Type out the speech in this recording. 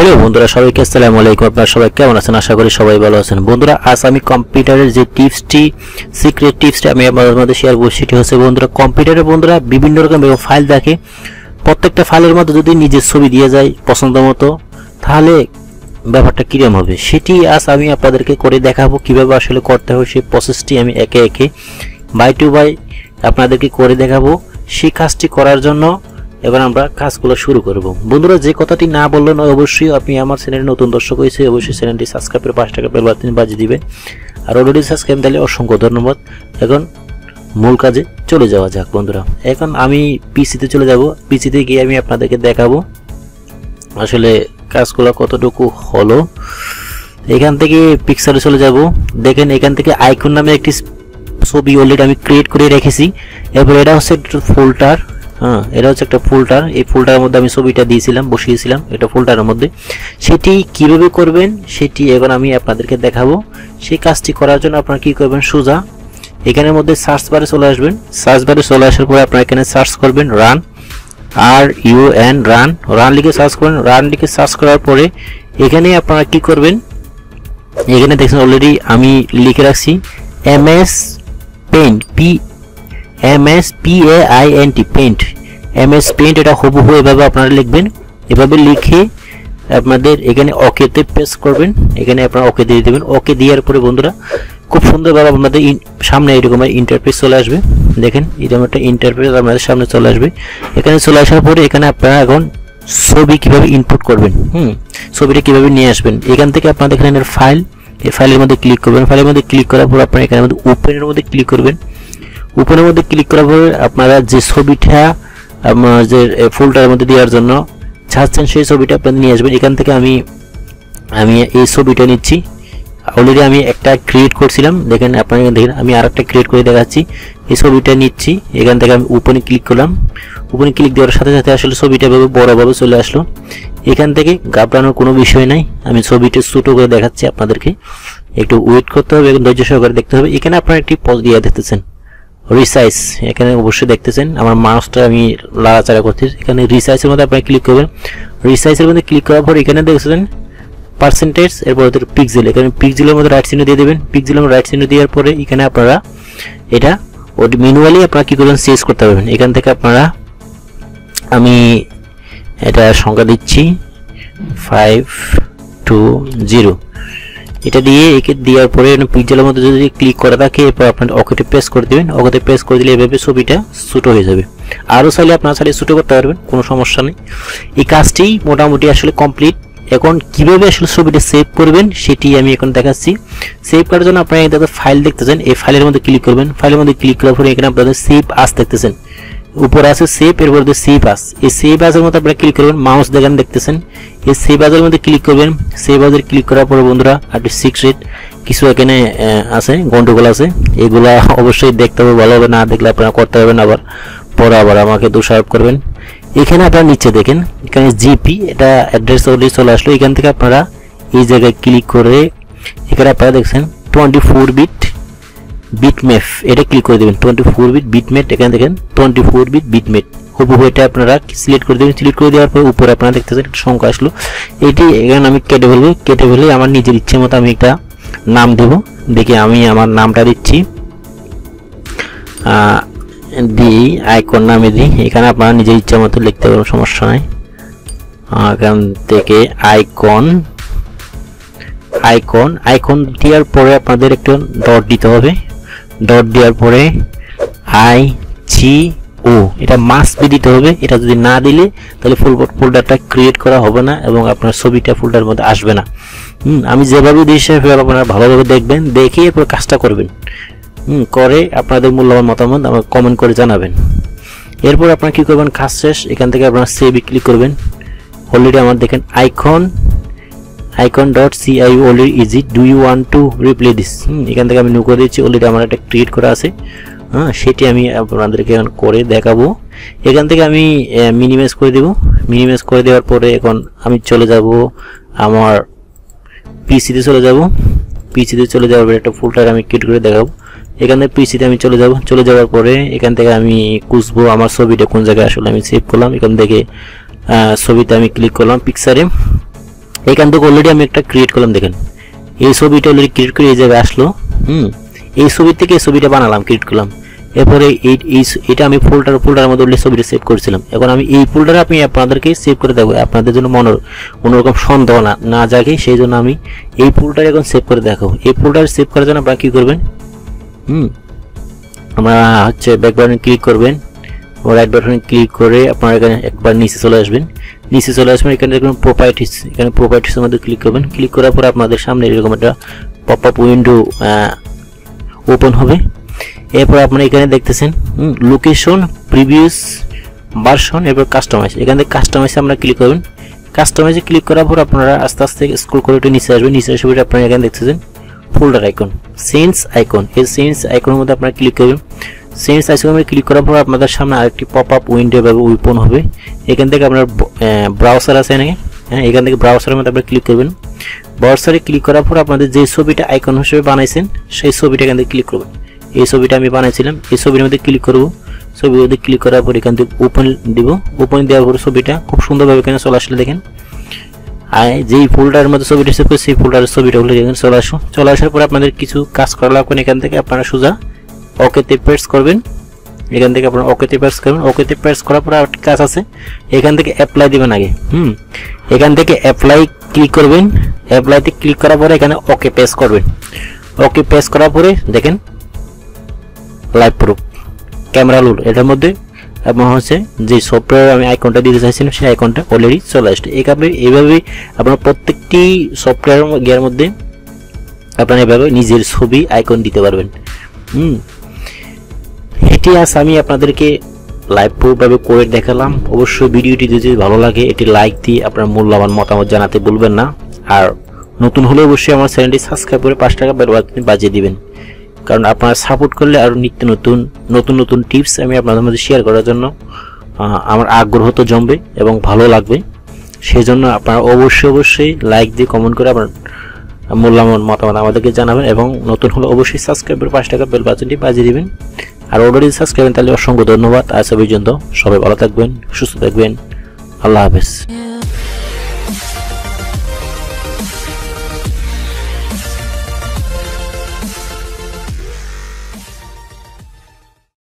Hello বন্ধুরা, সবাইকে আসসালামু আলাইকুম। আপনারা সবাই কেমন আছেন? আশা করি সবাই ভালো আছেন। বন্ধুরা, আজ আমি কম্পিউটারের যে সিক্রেট টিপসটি আমি আপনাদের মধ্যে শেয়ার করছি, সেটি হচ্ছে বন্ধুরা, কম্পিউটারে বন্ধুরা বিভিন্ন রকম ফাইল থাকে। প্রত্যেকটা ফাইলের মধ্যে যদি নিজের ছবি দিয়ে যায় পছন্দ মতো, তাহলে ব্যাপারটা কিরকম হবে সেটি আজ আমি আপনাদেরকে করে দেখাবো। কিভাবে আসলে করতে হয় সেই প্রসেসটি আমি একে একে বাই টু বাই আপনাদেরকে করে দেখাবো। সেই কাজটি করার জন্য এবার আমরা কাজগুলো শুরু করব। বন্ধুরা, যে কথাটি না বললো নয়, অবশ্যই আপনি আমার চ্যানেলে নতুন দর্শক হয়েছে, অবশ্যই চ্যানেলটি সাবস্ক্রাইব করে 5 টাকা বেল বাটন বাজিয়ে দিবেন। আর অলরেডি সাবস্ক্রাইব দিলে অসংখ্য ধন্যবাদ। এখন মূল কাজে চলে যাওয়া যাক। বন্ধুরা, এখন আমি পিসিতে চলে যাব। পিসিতে গিয়ে আমি আপনাদেরকে দেখাবো আসলে কাজগুলো কতটুকু হলো। এখান থেকে পিকচারে চলে যাব। দেখেন, এখান থেকে আইকন নামে একটি ছবি অলরেডি আমি ক্রিয়েট করে রেখেছি। এরপর এটা হচ্ছে ফোল্ডার। এটা হচ্ছে একটা ফোল্ডার। এই ফোল্ডারের মধ্যে আমি ছবিটা দিয়েছিলাম, বসিয়েছিলাম এটা ফোল্ডারের মধ্যে। সেটি কিভাবে করবেন সেটি এখন আমি আপনাদেরকে দেখাবো। সেই কাজটি করার জন্য আপনারা কি করবেন, সোজা এখানের মধ্যে সার্চ বারে চলে আসবেন। সার্চ বারে চলে আসার পরে আপনারা এখানে সার্চ করবেন রান, RUN, রান লিখে সার্চ করবেন। রান লিখে সার্চ করার পরে এখানে আপনারা কি করবেন, এখানে দেখছেন অলরেডি আমি লিখে রাখছি MS Paint, MS PAINT, paint, MS paint. এটা হুবহু এভাবে আপনারা লিখবেন। এভাবে লিখে আপনাদের এখানে ওকেতে প্রেস করবেন। এখানে আপনারা ওকে দিয়ে দেবেন। ওকে দেওয়ার পরে বন্ধুরা খুব সুন্দরভাবে আপনাদের সামনে এরকম ইন্টারফেস চলে আসবে। দেখেন, এরকম একটা ইন্টারফেস আপনাদের সামনে চলে আসবে। এখানে চলে আসার পরে এখানে আপনারা এখন ছবি কিভাবে ইনপুট করবেন, ছবিটা কিভাবে নিয়ে আসবেন, এখান থেকে আপনারা দেখেন এর ফাইল, এই ফাইলের মধ্যে ক্লিক করবেন। ফাইলের মধ্যে ক্লিক করার পর আপনারা এখানে মধ্যে ওপেনের মধ্যে ক্লিক করবেন। ওপেনের মধ্যে ক্লিক করার পরে আপনারা যে ছবিটা যে ফোল্ডারের মধ্যে দেওয়ার জন্য চাচ্ছেন সেই ছবিটা আপনারা নিয়ে আসবেন। এখান থেকে আমি এই ছবিটা নিচ্ছি। অলরেডি আমি একটা ক্রিয়েট করছিলাম। দেখেন, আপনারা দেখেন আমি আরেকটা ক্রিয়েট করে দেখাচ্ছি। এই ছবিটা নিচ্ছি। এখান থেকে আমি ওপেনে ক্লিক করলাম। ওপেনে ক্লিক দেওয়ার সাথে সাথে আসলে ছবিটা বড়ভাবে চলে আসলো। এখান থেকে ঘাবড়ানোর কোনো বিষয় নাই। আমি ছবিটা ছোট করে দেখাচ্ছি আপনাদেরকে। একটু ওয়েট করতে হবে, ধৈর্য সহকারে দেখতে হবে। এখানে আপনারা একটি পজ দিয়ে দেখতেছেন রিসাইজ, এখানে অবশ্যই দেখতেছেন আমার মাউসটা আমি লাড়াচাড়া করতেছি। এখানে রিসাইজের মধ্যে আপনারা ক্লিক করবেন। রিসাইজের মধ্যে ক্লিক করার পর এখানে দেখছেন পার্সেন্টেজ, এরপর পিক্সেল। এখানে পিক্সেলের মধ্যে রাইট চিহ্ন দিয়ে দেবেন। পিক্সেলের মধ্যে রাইট চিহ্ন দেওয়ার পরে এখানে আপনারা এটা ম্যানুয়ালি আপনারা কি করবেন, চেঞ্জ করতে পারবেন। এখান থেকে আপনারা আমি এটা সংখ্যা দিচ্ছি 520। এটা দিয়ে একে দেওয়ার পরে পিক্সেলের মধ্যে যদি ক্লিক করা থাকে, এরপর আপনার ওকেতে প্রেস করে দিবেন। ওকেতে প্রেস করে দিলে এভাবে ছবিটা ছোট হয়ে যাবে। আরও চাইলে আপনারা ছোট করতে পারবেন, কোনো সমস্যা নেই। এই কাজটি মোটামুটি আসলে কমপ্লিট। এখন কিভাবে আসলে ছবিটা সেভ করবেন সেটি আমি এখন দেখাচ্ছি। সেভ করার জন্য আপনারা এখানে ফাইল দেখতেছেন, এই ফাইলের মধ্যে ক্লিক করবেন। ফাইলের মধ্যে ক্লিক করার পরে এখানে আপনাদের সেভ আস দেখতেছেন, উপরে আছে সেভ, এরপর সেভ আস। এই সেভ আসের মধ্যে আপনারা ক্লিক করবেন। মাউস দেখতেছেন, এই সেভ আসের মধ্যে ক্লিক করবেন। সেভ আসের ক্লিক করার পরে বন্ধুরা একটি সিক্রেট কিছু এখানে আছে, গন্ডগোল আছে। এগুলা অবশ্যই দেখতে হবে, ভালোভাবে না দেখলে আপনারা করতে পারবেন, আবার পরে আবার আমাকে দোষারোপ করবেন। এখানে আপনারা নিচে দেখেন, এখানে জিপি, এটা অ্যাড্রেস অলরেডি চলে আসলো। এখান থেকে আপনারা এই জায়গায় ক্লিক করে এখানে আপনারা দেখছেন 24 বিট বিটম্যাপ, এটা ক্লিক করে দেবেন। 24 বিট বিটম্যাপ, এখানে দেখেন 24 বিট বিটম্যাপ হুবহু এটা আপনারা সিলেক্ট করে দেবেন। সিলেক্ট করে দেওয়ার পর উপরে আপনারা দেখতেছেন একটা সংখ্যা আসলো। এটি এখানে আমি কেটে ফেলবো। কেটে ফেলে আমার নিজের ইচ্ছে মতো আমি একটা নাম দেব। দেখি আমি আমার নামটা দিচ্ছি, দিই আইকন নামে দিই। এখানে আপনারা নিজের ইচ্ছা মতো লিখতে পারবেন, সমস্যা নাই। এখান থেকে আইকন দেওয়ার পরে আপনাদের একটু ডট দিতে হবে। ডট দেওয়ার পরে IGO, এটা মাস্ট বি দিতে হবে। এটা যদি না দিলে তাহলে ফোল্ডারটা ক্রিয়েট করা হবে না এবং আপনার ছবিটা ফোল্ডারের মধ্যে আসবে না। আমি যেভাবে দিয়েছি সেভাবে আপনারা ভালোভাবে দেখবেন, দেখে এরপর কাজটা করবেন। করে আপনাদের মূল্যবান মতামত আমাকে কমেন্ট করে জানাবেন। এরপর আপনারা কি করবেন, কাজ শেষ। এখান থেকে আপনারা সেভে ক্লিক করবেন। অলরেডি আমার দেখেন icon.cio already easy, do you want to replay this. এখান থেকে আমি নো করে দিচ্ছি। অলরেডি আমার একটা ক্রিয়েট করা আছে, সেটি আমি আপনাদেরকে এখন করে দেখাবো। এখান থেকে আমি মিনিমাইজ করে দেব। মিনিমাইজ করে দেওয়ার পরে এখন আমি চলে যাব আমার পিসিতে চলে যাব। পিসিতে চলে যাওয়ার পরে একটা ফোল্ডার আমি ক্রিয়েট করে দেখাবো। এখান থেকে পিসিতে আমি চলে যাব। চলে যাওয়ার পরে এখান থেকে আমি খুঁজবো আমার ছবিটা কোন জায়গায় আসলে আমি সেভ করলাম। এখান থেকে ছবিতে আমি ক্লিক করলাম পিকচারে। এখান থেকে অলরেডি আমি একটা ক্রিয়েট করলাম, দেখেন এই ছবিটা অলরেডি ক্রিয়েট করে এই জায়গায় আসলো। এই ছবি থেকে এই ছবিটা বানালাম, ক্রিয়েট করলাম। এরপরে এটা আমি ফোল্ডারের মধ্যে অলরেডি ছবিটা সেভ করেছিলাম। এখন আমি এই ফোল্ডারে আমি আপনাদেরকে সেভ করে দেবো, আপনাদের জন্য কোনোরকম সন্দেহ না জাগে, সেই জন্য আমি এই ফোল্ডারে এখন সেভ করে দেখাবো। এই ফোল্ডারে সেভ করার জন্য আপনারা কী করবেন, আমরা হচ্ছে ব্যাক বাটনে ক্লিক করবেন, রাইট বাটনে ক্লিক করে আপনারা এখানে একবার নিচে চলে আসবেন। এখানে দেখুন প্রপার্টিস, এখানে প্রপার্টিসের মধ্যে ক্লিক করবেন। ক্লিক করার পর আপনাদের সামনে এরকম একটা পপ আপ উইন্ডো ওপেন হবে। এরপর আপনারা এখানে দেখতেছেন লোকেশন, প্রিভিয়াস ভার্সন, এরপর কাস্টমাইজ। এখান থেকে কাস্টমাইজে আমরা ক্লিক করবেন। কাস্টমাইজে ক্লিক করার পর আপনারা আস্তে আস্তে স্ক্রল করে একটু নিচে আসবেন। নিচে এসে আপনারা এখানে দেখতেছেন ফোল্ডার আইকন, সেন্স আইকন। এই সেন্স আইকনের মধ্যে আপনারা ক্লিক করবেন। সেন্স আইকনে ক্লিক করার পর আপনাদের সামনে আরেকটি পপ আপ উইন্ডো বা ওপেন হবে। এখান থেকে আপনার ব্রাউজার আছে নাকি, এখান থেকে ব্রাউজারের মধ্যে আপনারা ক্লিক করবেন। ব্রাউজারে ক্লিক করার পর আপনাদের যে ছবিটা আইকন হিসেবে বানাইছেন সেই ছবিটা এখান থেকে ক্লিক করবেন। এই ছবিটা আমি বানাইছিলাম, এই ছবির মধ্যে ক্লিক করব। ছবির মধ্যে ক্লিক করার পর এখান থেকে ওপেন দিব। ওপেন দেওয়ার পর ছবিটা খুব সুন্দরভাবে এখানে চলে আসলে দেখেন, আর যেই ফোল্ডারের মধ্যে ছবিটা সেভ করে সেই ফোল্ডারের ছবিটা হলে এখানে চলে আসার পর আপনাদের কিছু কাজ করা লাগবে। এখান থেকে আপনারা সোজা ওকেতে প্রেস করবেন। এখান থেকে আপনারা ওকেতে প্রেস করবেন। ওকেতে প্রেস করার পর আরেকটি কাজ আছে, এখান থেকে অ্যাপ্লাই দিবেন আগে। এখান থেকে অ্যাপ্লাই ক্লিক করবেন। অ্যাপ্লাইতে ক্লিক করার পরে এখানে ওকে প্রেস করবেন। ওকে প্রেস করার পরে দেখেন লাইভ প্রুফ ক্যামেরা রোল, এটার মধ্যে এবং হচ্ছে যে সফটওয়্যার আমি আইকনটা দিতে চাইছিলাম সেই আইকনটা অলরেডি চলে আসছে। এইভাবে আপনার প্রত্যেকটি সফটওয়্যার গিয়ার মধ্যে আপনারা এভাবে নিজের ছবি আইকন দিতে পারবেন। এটি আজ আমি আপনাদেরকে লাইভ প্রুফভাবে করে দেখালাম। অবশ্যই ভিডিওটি যদি ভালো লাগে এটি লাইক দিয়ে আপনার মূল্যবান মতামত জানাতে ভুলবেন না। আর নতুন হলে অবশ্যই আমার চ্যানেলটি সাবস্ক্রাইব করে 5 টাকা বেল বাটন বাজিয়ে দিবেন, কারণ আপনারা সাপোর্ট করলে আরও নিত্য নতুন টিপস আমি আপনাদের মধ্যে শেয়ার করার জন্য আমার আগ্রহ তো জমবে এবং ভালো লাগবে। সেই জন্য আপনারা অবশ্যই লাইক দিয়ে কমেন্ট করে আপনার মূল্যবান মতামত আমাদেরকে জানাবেন, এবং নতুন হলে অবশ্যই সাবস্ক্রাইব করে 5 টাকা বেল বাটনটি বাজিয়ে দিবেন। আর অলরেডি সাবস্ক্রাইব তাহলে অসংখ্য ধন্যবাদ। আজ পর্যন্ত সবাই ভালো থাকবেন, সুস্থ থাকবেন। আল্লাহ হাফেজ।